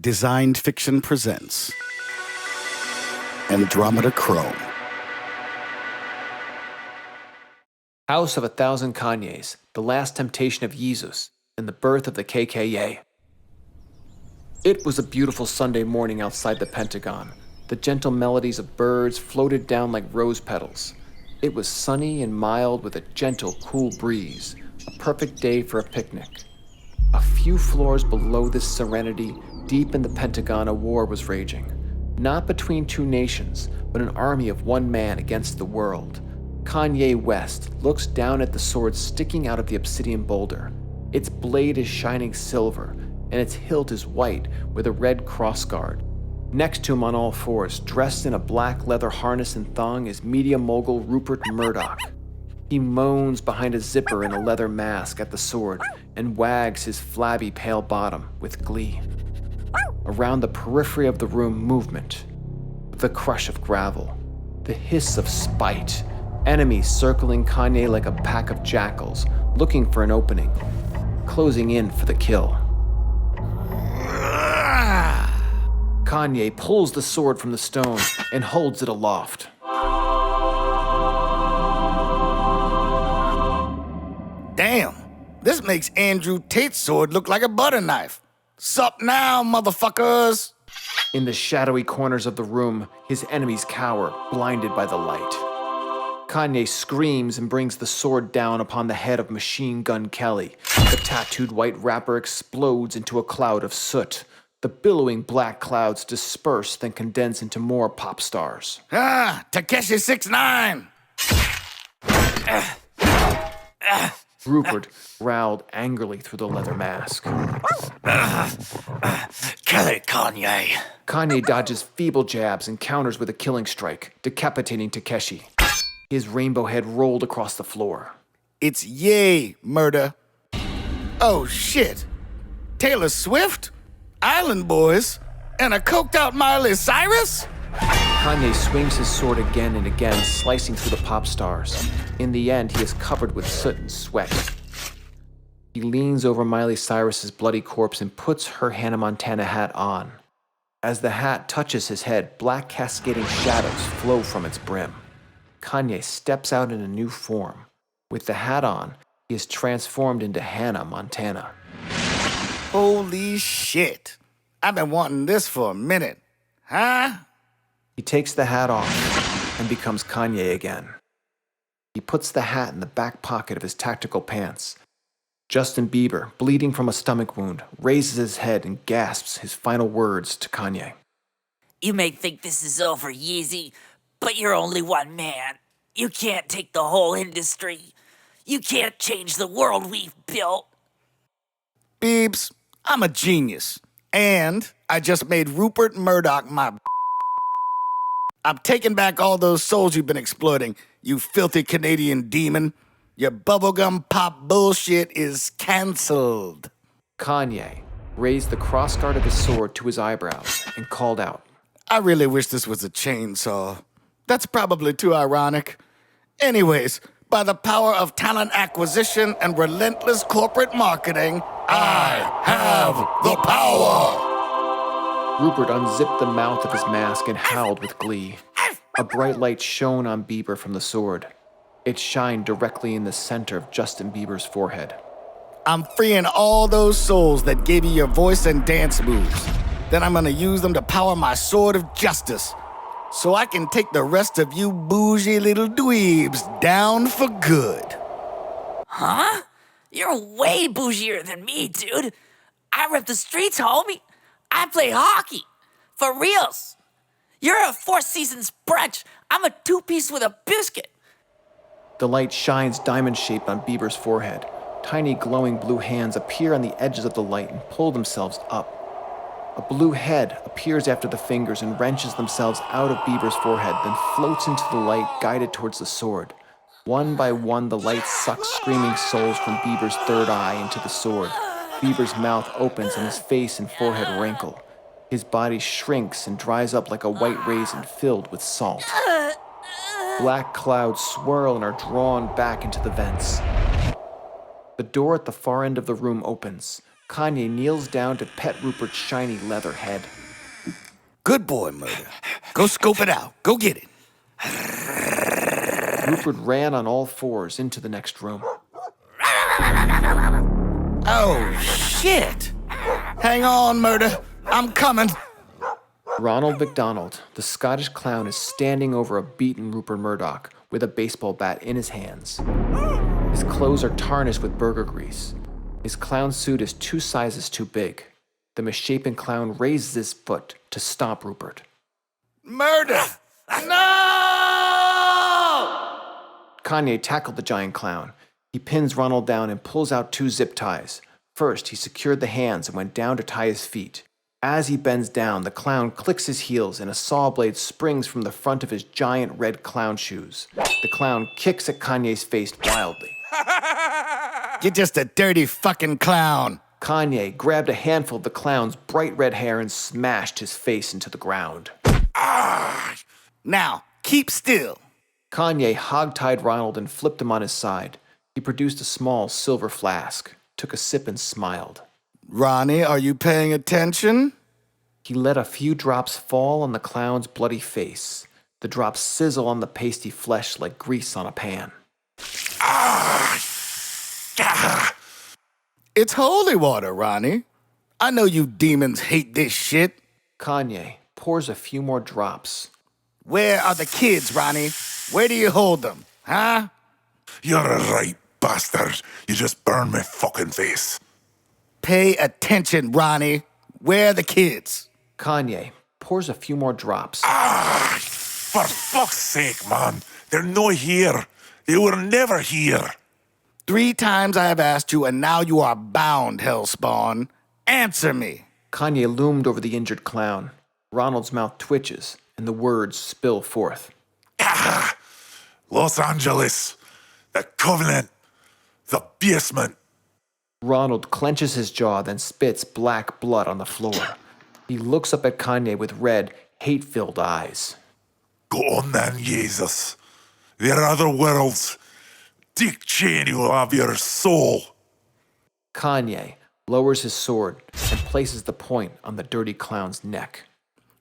Designed Fiction presents Andromeda Chrome. House of 1,000 Kanyes, The Last Temptation of Yesus, and the Birth of the KKA. It was a beautiful Sunday morning outside the Pentagon. The gentle melodies of birds floated down like rose petals. It was sunny and mild with a gentle, cool breeze, a perfect day for a picnic. A few floors below this serenity, deep in the Pentagon, a war was raging. Not between two nations, but an army of one man against the world. Kanye West looks down at the sword sticking out of the obsidian boulder. Its blade is shining silver, and its hilt is white with a red crossguard. Next to him on all fours, dressed in a black leather harness and thong, is media mogul Rupert Murdoch. He moans behind a zipper in a leather mask at the sword and wags his flabby pale bottom with glee. Around the periphery of the room, movement. The crush of gravel. The hiss of spite. Enemies circling Kanye like a pack of jackals, looking for an opening. Closing in for the kill. Kanye pulls the sword from the stone and holds it aloft. Damn, this makes Andrew Tate's sword look like a butter knife. Sup now, motherfuckers? In the shadowy corners of the room, his enemies cower, blinded by the light. Kanye screams and brings the sword down upon the head of Machine Gun Kelly. The tattooed white rapper explodes into a cloud of soot. The billowing black clouds disperse, then condense into more pop stars. Takeshi 6ix9ine! Rupert growled angrily through the leather mask. Kill it, Kanye. Kanye dodges feeble jabs and counters with a killing strike, decapitating Takeshi. His rainbow head rolled across the floor. It's yay, murder. Oh, shit. Taylor Swift? Island Boys? And a coked-out Miley Cyrus? Kanye swings his sword again and again, slicing through the pop stars. In the end, he is covered with soot and sweat. He leans over Miley Cyrus's bloody corpse and puts her Hannah Montana hat on. As the hat touches his head, black cascading shadows flow from its brim. Kanye steps out in a new form. With the hat on, he is transformed into Hannah Montana. Holy shit. I've been wanting this for a minute. Huh? He takes the hat off and becomes Kanye again. He puts the hat in the back pocket of his tactical pants. Justin Bieber, bleeding from a stomach wound, raises his head and gasps his final words to Kanye. You may think this is over, Yeezy, but you're only one man. You can't take the whole industry. You can't change the world we've built. Biebs, I'm a genius. And I just made Rupert Murdoch my I'm taking back all those souls you've been exploiting, you filthy Canadian demon. Your bubblegum pop bullshit is cancelled. Kanye raised the crossguard of his sword to his eyebrows and called out. I really wish this was a chainsaw. That's probably too ironic. Anyways, by the power of talent acquisition and relentless corporate marketing, I have the power! Rupert unzipped the mouth of his mask and howled with glee. A bright light shone on Bieber from the sword. It shined directly in the center of Justin Bieber's forehead. I'm freeing all those souls that gave you your voice and dance moves. Then I'm gonna use them to power my sword of justice, so I can take the rest of you bougie little dweebs down for good. Huh? You're way bougier than me, dude. I rep the streets, homie. I play hockey. For reals. You're a Four Seasons brunch. I'm a two-piece with a biscuit. The light shines diamond-shaped on Bieber's forehead. Tiny glowing blue hands appear on the edges of the light and pull themselves up. A blue head appears after the fingers and wrenches themselves out of Bieber's forehead, then floats into the light, guided towards the sword. One by one, the light sucks screaming souls from Bieber's third eye into the sword. Bieber's mouth opens and his face and forehead wrinkle. His body shrinks and dries up like a white raisin filled with salt. Black clouds swirl and are drawn back into the vents. The door at the far end of the room opens. Kanye kneels down to pet Rupert's shiny leather head. Good boy, Murder. Go scope it out. Go get it. Rupert ran on all fours into the next room. Oh, shit. Hang on, Murder. I'm coming. Ronald McDonald, the Scottish clown, is standing over a beaten Rupert Murdoch with a baseball bat in his hands. His clothes are tarnished with burger grease. His clown suit is 2 sizes too big. The misshapen clown raises his foot to stomp Rupert. Murder! No! Kanye tackled the giant clown. He pins Ronald down and pulls out 2 zip ties. First, he secured the hands and went down to tie his feet. As he bends down, the clown clicks his heels and a saw blade springs from the front of his giant red clown shoes. The clown kicks at Kanye's face wildly. You're just a dirty fucking clown. Kanye grabbed a handful of the clown's bright red hair and smashed his face into the ground. Now, keep still. Kanye hogtied Ronald and flipped him on his side. He produced a small silver flask, took a sip and smiled. Ronnie, are you paying attention? He let a few drops fall on the clown's bloody face. The drops sizzle on the pasty flesh like grease on a pan. It's holy water, Ronnie. I know you demons hate this shit. Kanye pours a few more drops. Where are the kids, Ronnie? Where do you hold them, huh? You're a right bastard. You just burned my fucking face. Pay attention, Ronnie. Where are the kids? Kanye pours a few more drops. For fuck's sake, man. They're not here. They were never here. 3 times I have asked you, and now you are bound, Hellspawn. Answer me. Kanye loomed over the injured clown. Ronald's mouth twitches, and the words spill forth. Los Angeles. The Covenant. The basement. Ronald clenches his jaw, then spits black blood on the floor. He looks up at Kanye with red, hate-filled eyes. Go on then, Jesus. There are other worlds. Dick Cheney will have your soul. Kanye lowers his sword and places the point on the dirty clown's neck.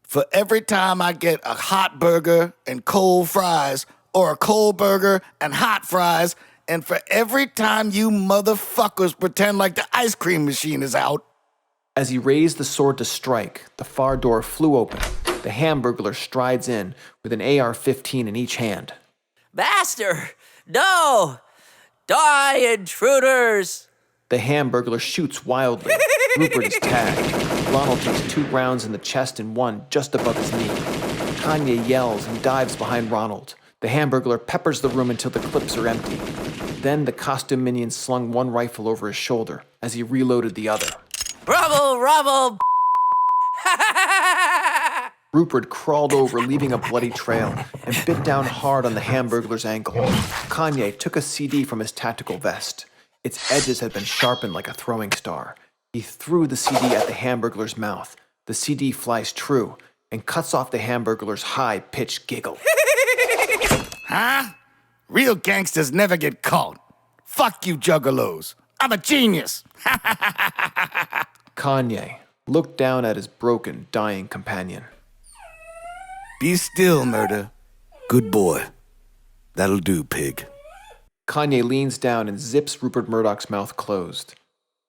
For every time I get a hot burger and cold fries, or a cold burger and hot fries, and for every time you motherfuckers pretend like the ice cream machine is out. As he raised the sword to strike, the far door flew open. The Hamburglar strides in with an AR-15 in each hand. Master, no! Die, intruders! The Hamburglar shoots wildly. Rupert is tagged. Ronald takes 2 rounds in the chest and 1 just above his knee. Kanye yells and dives behind Ronald. The Hamburglar peppers the room until the clips are empty. Then the costume minion slung 1 rifle over his shoulder as he reloaded the other. Rubble, rubble! Rupert crawled over, leaving a bloody trail, and bit down hard on the Hamburglar's ankle. Kanye took a CD from his tactical vest. Its edges had been sharpened like a throwing star. He threw the CD at the Hamburglar's mouth. The CD flies true and cuts off the Hamburglar's high-pitched giggle. Huh? Real gangsters never get caught. Fuck you, juggalos. I'm a genius. Kanye looked down at his broken, dying companion. Be still, Murder. Good boy. That'll do, pig. Kanye leans down and zips Rupert Murdoch's mouth closed.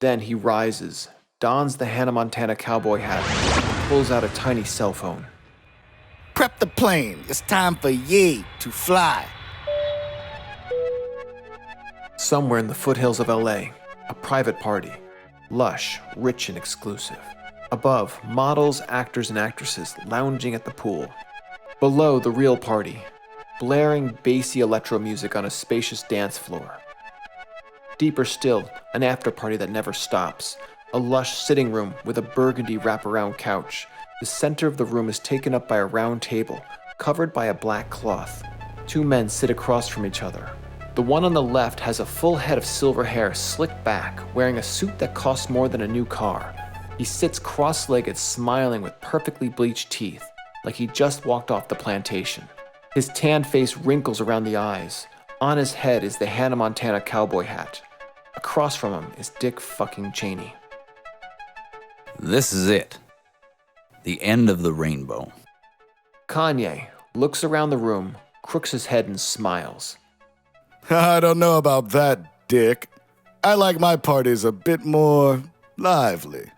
Then he rises, dons the Hannah Montana cowboy hat, and pulls out a tiny cell phone. Prep the plane. It's time for ye to fly. Somewhere in the foothills of LA, a private party. Lush, rich, and exclusive. Above, models, actors, and actresses lounging at the pool. Below, the real party. Blaring bassy electro music on a spacious dance floor. Deeper still, an after-party that never stops. A lush sitting room with a burgundy wraparound couch. The center of the room is taken up by a round table, covered by a black cloth. 2 men sit across from each other. The one on the left has a full head of silver hair slicked back, wearing a suit that costs more than a new car. He sits cross-legged, smiling with perfectly bleached teeth, like he just walked off the plantation. His tanned face wrinkles around the eyes. On his head is the Hannah Montana cowboy hat. Across from him is Dick fucking Cheney. This is it. The end of the rainbow. Kanye looks around the room, crooks his head, and smiles. I don't know about that, Dick. I like my parties a bit more lively.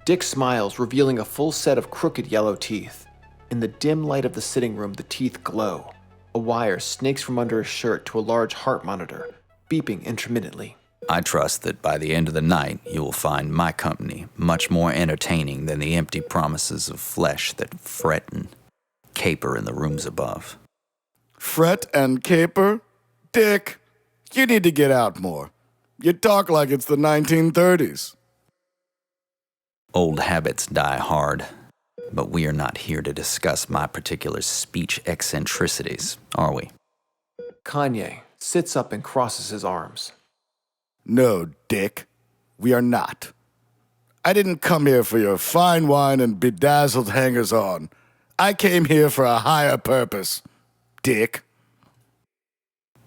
Dick smiles, revealing a full set of crooked yellow teeth. In the dim light of the sitting room, the teeth glow. A wire snakes from under his shirt to a large heart monitor, beeping intermittently. I trust that by the end of the night, you will find my company much more entertaining than the empty promises of flesh that fret and caper in the rooms above. Fret and caper? Dick, you need to get out more. You talk like it's the 1930s. Old habits die hard, but we are not here to discuss my particular speech eccentricities, are we? Kanye sits up and crosses his arms. No, Dick, we are not. I didn't come here for your fine wine and bedazzled hangers-on. I came here for a higher purpose, Dick.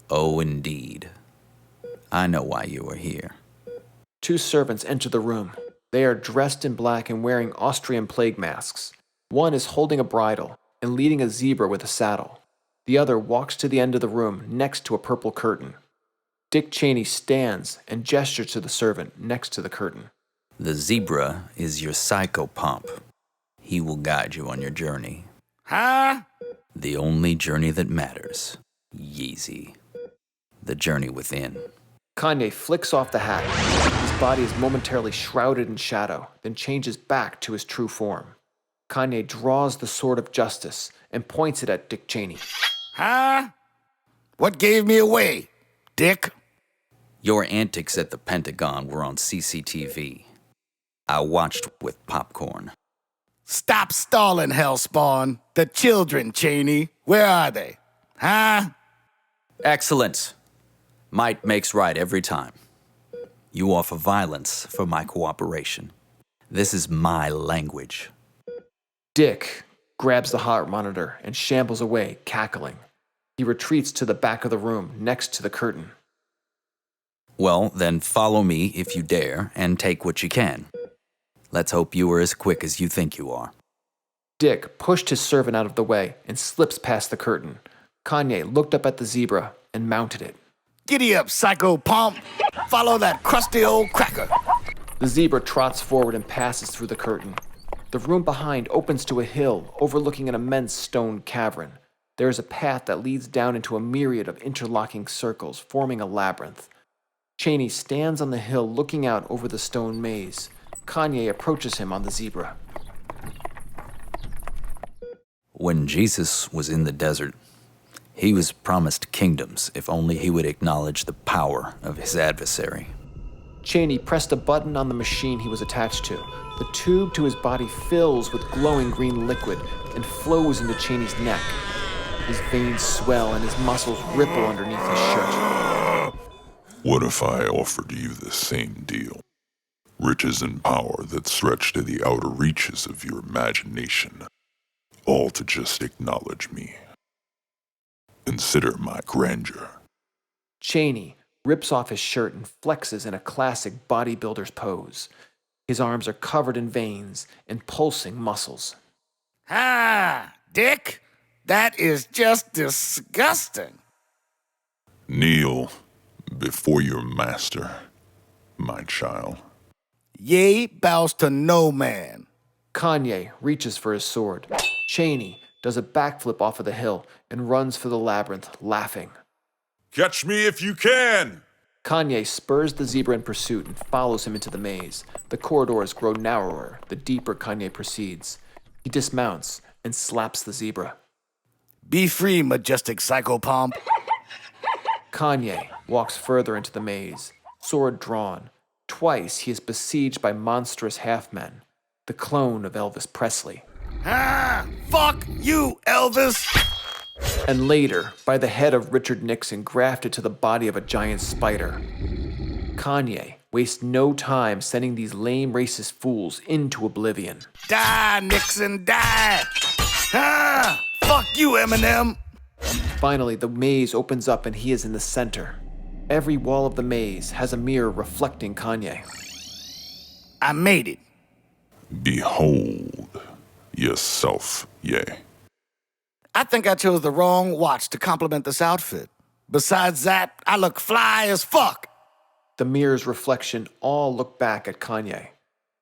Oh, indeed. I know why you are here. Two servants enter the room. They are dressed in black and wearing Austrian plague masks. One is holding a bridle and leading a zebra with a saddle. The other walks to the end of the room next to a purple curtain. Dick Cheney stands and gestures to the servant next to the curtain. The zebra is your psychopomp. He will guide you on your journey. Huh? The only journey that matters. Yeezy. The journey within. Kanye flicks off the hat. His body is momentarily shrouded in shadow, then changes back to his true form. Kanye draws the sword of justice and points it at Dick Cheney. Huh? What gave me away, Dick? Your antics at the Pentagon were on CCTV. I watched with popcorn. Stop stalling, Hellspawn. The children, Cheney. Where are they? Huh? Excellent. Might makes right every time. You offer violence for my cooperation. This is my language. Dick grabs the heart monitor and shambles away, cackling. He retreats to the back of the room, next to the curtain. Well, then follow me if you dare, and take what you can. Let's hope you are as quick as you think you are. Dick pushed his servant out of the way and slips past the curtain. Kanye looked up at the zebra and mounted it. Giddy up, psycho pomp. Follow that crusty old cracker. The zebra trots forward and passes through the curtain. The room behind opens to a hill overlooking an immense stone cavern. There is a path that leads down into a myriad of interlocking circles, forming a labyrinth. Cheney stands on the hill looking out over the stone maze. Kanye approaches him on the zebra. When Jesus was in the desert, he was promised kingdoms if only he would acknowledge the power of his adversary. Cheney pressed a button on the machine he was attached to. The tube to his body fills with glowing green liquid and flows into Cheney's neck. His veins swell and his muscles ripple underneath his shirt. What if I offered you the same deal? Riches and power that stretch to the outer reaches of your imagination, all to just acknowledge me. Consider my grandeur. Cheney rips off his shirt and flexes in a classic bodybuilder's pose. His arms are covered in veins and pulsing muscles. Ah, Dick, that is just disgusting. Kneel before your master, my child. Yea bows to no man. Kanye reaches for his sword. Cheney does a backflip off of the hill and runs for the labyrinth, laughing. Catch me if you can! Kanye spurs the zebra in pursuit and follows him into the maze. The corridors grow narrower the deeper Kanye proceeds. He dismounts and slaps the zebra. Be free, majestic psychopomp. Kanye walks further into the maze, sword drawn. Twice he is besieged by monstrous half-men, the clone of Elvis Presley. Ah, fuck you, Elvis. And later, by the head of Richard Nixon grafted to the body of a giant spider. Kanye wastes no time sending these lame racist fools into oblivion. Die, Nixon, die. Ah, fuck you, Eminem. Finally, the maze opens up and he is in the center. Every wall of the maze has a mirror reflecting Kanye. I made it. Behold yourself, yea. I think I chose the wrong watch to complement this outfit. Besides that, I look fly as fuck. The mirror's reflection all look back at Kanye.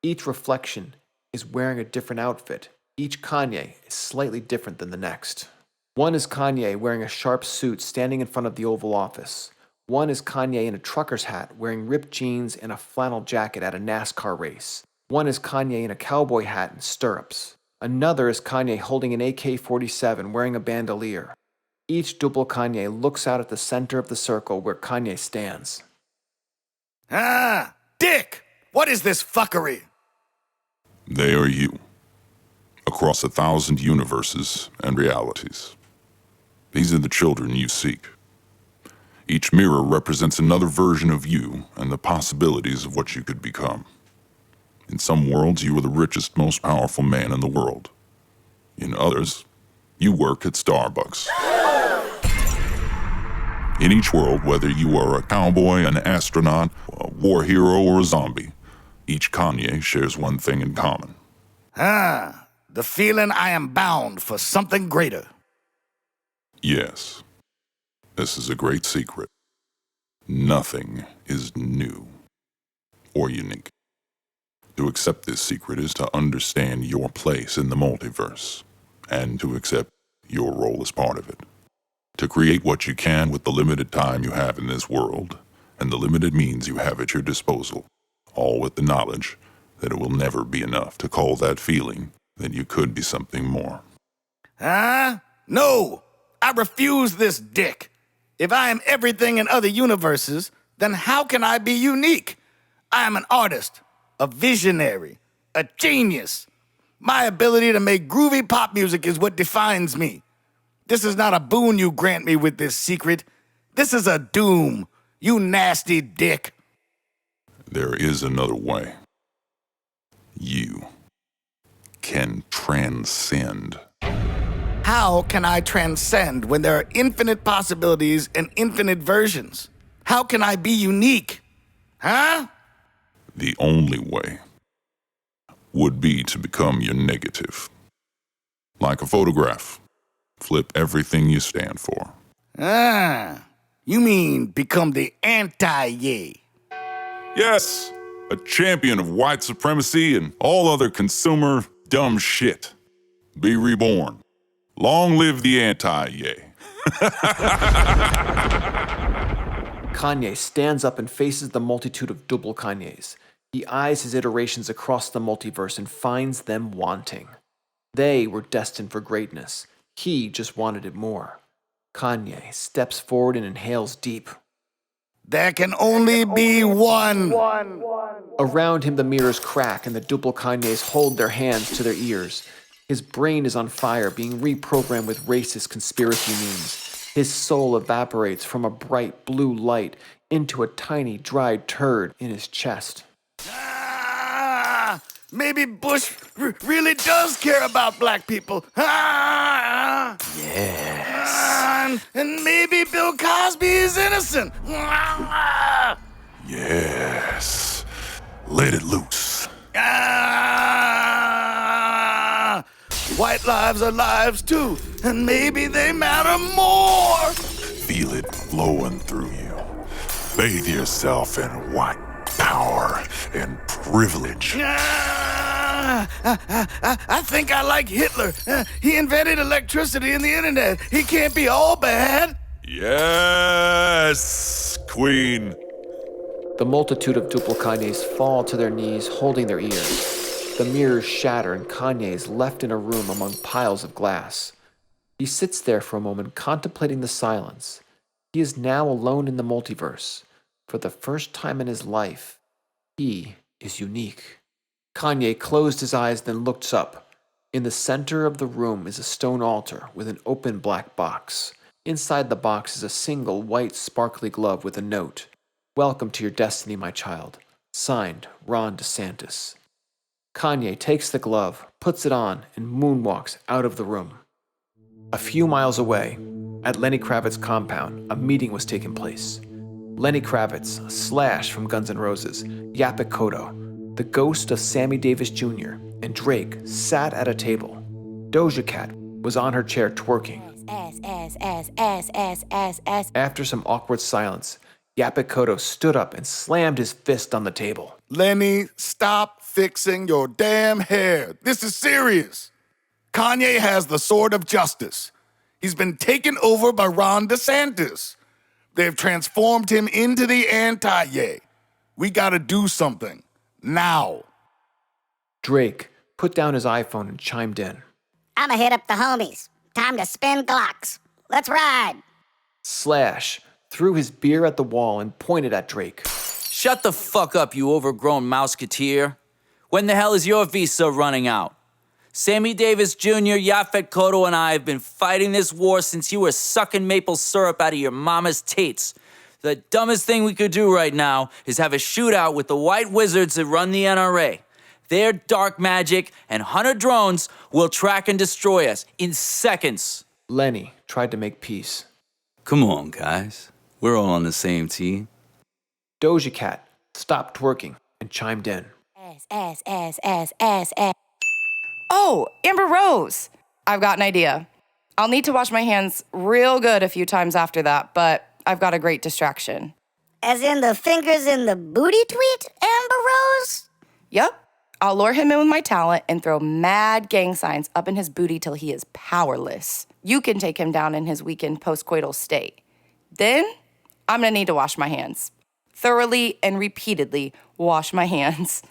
Each reflection is wearing a different outfit. Each Kanye is slightly different than the next. One is Kanye wearing a sharp suit standing in front of the Oval Office. One is Kanye in a trucker's hat wearing ripped jeans and a flannel jacket at a NASCAR race. One is Kanye in a cowboy hat and stirrups. Another is Kanye holding an AK-47 wearing a bandolier. Each double Kanye looks out at the center of the circle where Kanye stands. Ah, Dick! What is this fuckery? They are you, across 1,000 universes and realities. These are the children you seek. Each mirror represents another version of you and the possibilities of what you could become. In some worlds, you are the richest, most powerful man in the world. In others, you work at Starbucks. In each world, whether you are a cowboy, an astronaut, a war hero, or a zombie, each Kanye shares one thing in common. Ah, the feeling I am bound for something greater. Yes, this is a great secret. Nothing is new or unique. To accept this secret is to understand your place in the multiverse, and to accept your role as part of it. To create what you can with the limited time you have in this world, and the limited means you have at your disposal, all with the knowledge that it will never be enough to call that feeling that you could be something more. No! I refuse this, Dick. If I am everything in other universes, then how can I be unique? I am an artist, a visionary, a genius. My ability to make groovy pop music is what defines me. This is not a boon you grant me with this secret. This is a doom, you nasty dick. There is another way. You can transcend. How can I transcend when there are infinite possibilities and infinite versions? How can I be unique? Huh? The only way would be to become your negative. Like a photograph, flip everything you stand for. You mean become the anti-yay? Yes, a champion of white supremacy and all other consumer dumb shit. Be reborn. Long live the anti-yay. Kanye stands up and faces the multitude of double Kanyes. He eyes his iterations across the multiverse and finds them wanting. They were destined for greatness. He just wanted it more. Kanye steps forward and inhales deep. There can only be one. Around him, the mirrors crack and the double Kanyes hold their hands to their ears. His brain is on fire, being reprogrammed with racist conspiracy memes. His soul evaporates from a bright blue light into a tiny dried turd in his chest. Maybe Bush really does care about black people. Yes. And maybe Bill Cosby is innocent. Yes. Let it loose. White lives are lives too, and maybe they matter more. Feel it flowing through you. Bathe yourself in white power and privilege. I think I like Hitler. He invented electricity and the internet. He can't be all bad. Yes, Queen. The multitude of double Kanyes fall to their knees, holding their ears. The mirrors shatter and Kanye is left in a room among piles of glass. He sits there for a moment, contemplating the silence. He is now alone in the multiverse. For the first time in his life, he is unique. Kanye closed his eyes, then looked up. In the center of the room is a stone altar with an open black box. Inside the box is a single white sparkly glove with a note. "Welcome to your destiny, my child." Signed, Ron DeSantis. Kanye takes the glove, puts it on, and moonwalks out of the room. A few miles away, at Lenny Kravitz's compound, a meeting was taking place. Lenny Kravitz, Slash from Guns N' Roses, Yapphet Koto, the ghost of Sammy Davis Jr., and Drake sat at a table. Doja Cat was on her chair twerking. Ass. After some awkward silence, Yapphet Koto stood up and slammed his fist on the table. Lenny, stop fixing your damn hair. This is serious. Kanye has the sword of justice. He's been taken over by Ron DeSantis. They've transformed him into the anti-Ye. We gotta do something. Now. Drake put down his iPhone and chimed in. I'ma hit up the homies. Time to spin Glocks. Let's ride. Slash threw his beer at the wall and pointed at Drake. Shut the fuck up, you overgrown mouseketeer. When the hell is your visa running out? Sammy Davis Jr., Yapphet Koto, and I have been fighting this war since you were sucking maple syrup out of your mama's teats. The dumbest thing we could do right now is have a shootout with the white wizards that run the NRA. Their dark magic and 100 drones will track and destroy us in seconds. Lenny tried to make peace. Come on, guys. We're all on the same team. Doja Cat stopped twerking and chimed in. Ass. Oh, Amber Rose. I've got an idea. I'll need to wash my hands real good a few times after that, but I've got a great distraction. As in the fingers in the booty tweet, Amber Rose? Yep. I'll lure him in with my talent and throw mad gang signs up in his booty till he is powerless. You can take him down in his weakened postcoital state. Then, I'm gonna need to wash my hands. Thoroughly and repeatedly wash my hands.